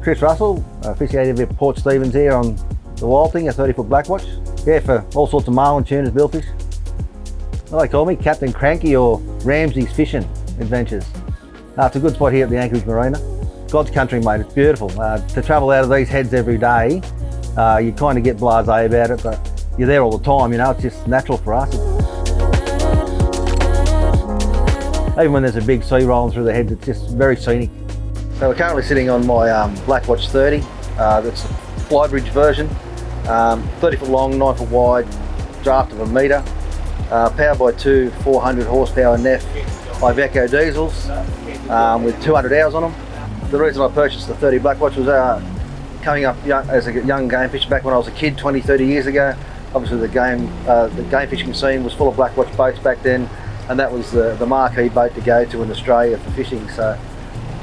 Chris Russell, officiating with Port Stephens here on the Wild Thing, a 30-foot blackwatch. Yeah, for all sorts of marlin, tunas, billfish. Well, they call me Captain Cranky or Ramsey's Fishing Adventures. It's a good spot here at the Anchorage Marina. God's country, mate, it's beautiful. To travel out of these heads every day, you kind of get blasé about it, but you're there all the time, you know, it's just natural for us. Even when there's a big sea rolling through the heads, it's just very scenic. So we're currently sitting on my Blackwatch 30. That's a flybridge version. 30 foot long, 9 foot wide, draft of 1 metre. Powered by two 400 horsepower NEF Iveco diesels with 200 hours on them. The reason I purchased the 30 Blackwatch was coming up as a young game fisher back when I was a kid 20, 30 years ago. Obviously the game fishing scene was full of Blackwatch boats back then, and that was the marquee boat to go to in Australia for fishing. So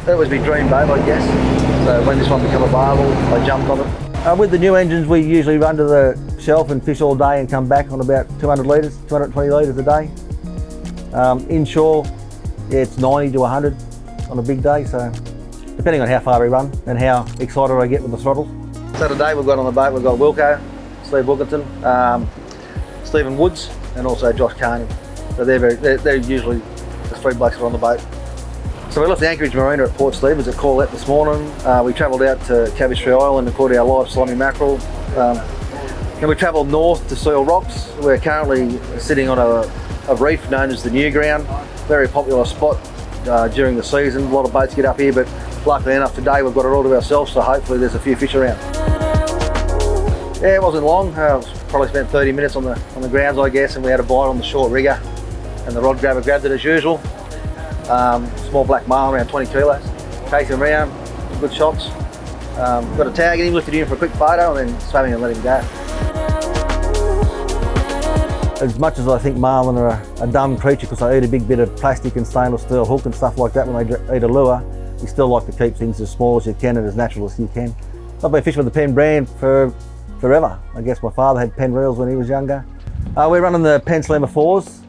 that was my dream boat, I guess. So when this one became available, I jumped on it. With the new engines, we usually run to the shelf and fish all day and come back on about 200 litres, 220 litres a day. Inshore, yeah, it's 90 to 100 on a big day, so depending on how far we run and how excited I get with the throttle. So today we've got on the boat, we've got Wilco, Steve Wilkinson, Stephen Woods, and also Josh Carney. So they're usually the 3 blokes that are on the boat. So we left the Anchorage Marina at Port Stephens at Corlette this morning. We travelled out to Cabbage Tree Island and caught our live slimy mackerel. And we travelled north to Seal Rocks. We're currently sitting on a reef known as the New Ground. Very popular spot during the season. A lot of boats get up here, but luckily enough today we've got it all to ourselves, so hopefully there's a few fish around. Yeah, it wasn't long. Probably spent 30 minutes on the grounds, I guess, and we had a bite on the short rigger, and the rod grabber grabbed it as usual. Small black marlin, around 20 kilos. Chasing him around, some good shots. Got a tag in him, lifted him for a quick photo, and then swam him and let him go. As much as I think marlin are a dumb creature because they eat a big bit of plastic and stainless steel hook and stuff like that when they eat a lure, you still like to keep things as small as you can and as natural as you can. I've been fishing with the Penn brand for forever. I guess my father had Penn reels when he was younger. We're running the Penn Slammer 4s.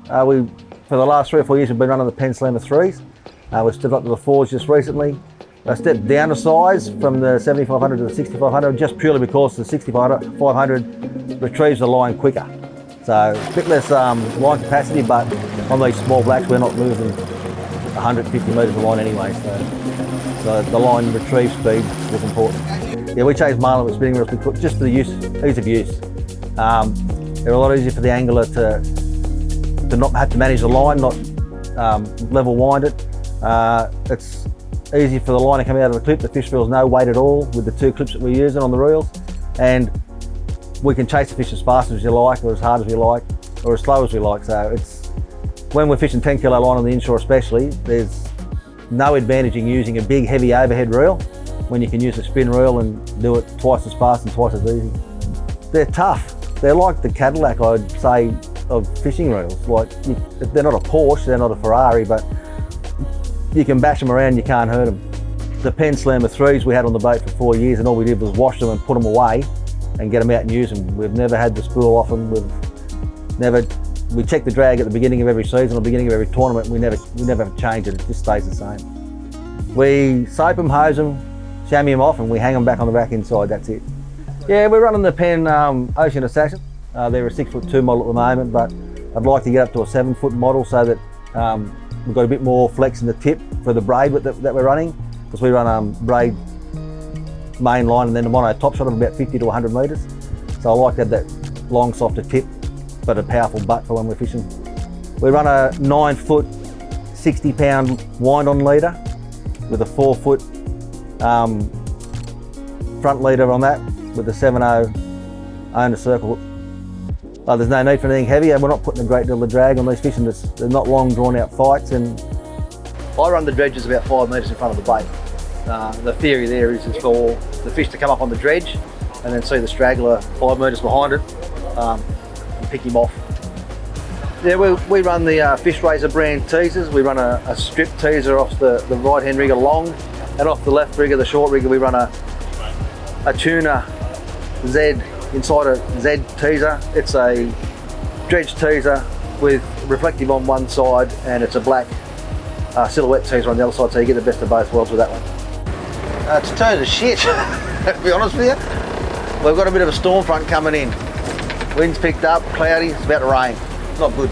For the last 3 or 4 years we've been running the Penn Slammer 3s. We've stepped up to the 4s just recently. I stepped down a size from the 7500 to the 6500 just purely because the 6500 retrieves the line quicker. So a bit less line capacity, but on these small blacks we're not moving 150 metres of line anyway, so the line retrieve speed was important. Yeah, we chased marlin with spinning reels just for the ease of use. They're a lot easier for the angler to not have to manage the line, not level wind it. It's easy for the line to come out of the clip. The fish feels no weight at all with the 2 clips that we're using on the reels, and we can chase the fish as fast as you like, or as hard as we like, or as slow as we like. So it's when we're fishing 10 kilo line on the inshore especially, there's no advantage in using a big heavy overhead reel when you can use a spin reel and do it twice as fast and twice as easy. They're tough. They're like the Cadillac, I'd say, of fishing reels. Like, they're not a Porsche, they're not a Ferrari, but you can bash them around, you can't hurt them. The Penn Slammer 3s we had on the boat for 4 years, and all we did was wash them and put them away and get them out and use them. We've never had the spool off them. We check the drag at the beginning of every season, or the beginning of every tournament. We never change it. It just stays the same. We soap them, hose them, chamois them off, and we hang them back on the back inside. That's it. Yeah, we're running the Penn Ocean Assassin. They're a 6'2" model at the moment, but I'd like to get up to a 7-foot model so that we've got a bit more flex in the tip for the braid that we're running, because we run braid main line and then a mono top shot of about 50 to 100 metres. So I like to have that long, softer tip, but a powerful butt for when we're fishing. We run a 9-foot, 60-pound wind-on leader with a 4-foot front leader on that with a 7/0 owner circle. There's no need for anything heavy, and we're not putting a great deal of drag on these fish, and they're not long, drawn-out fights. And I run the dredges about 5 metres in front of the bait. The theory there is for the fish to come up on the dredge and then see the straggler 5 metres behind it and pick him off. Yeah, we run the Fish Razor brand teasers. We run a strip teaser off the right hand rigger long, and off the left rigger, the short rigger, we run a tuna Z inside a Z teaser. It's a dredge teaser with reflective on one side, and it's a black silhouette teaser on the other side, so you get the best of both worlds with that one. It's turned to shit, to be honest with you. We've got a bit of a storm front coming in. Wind's picked up, cloudy, it's about to rain. Not good.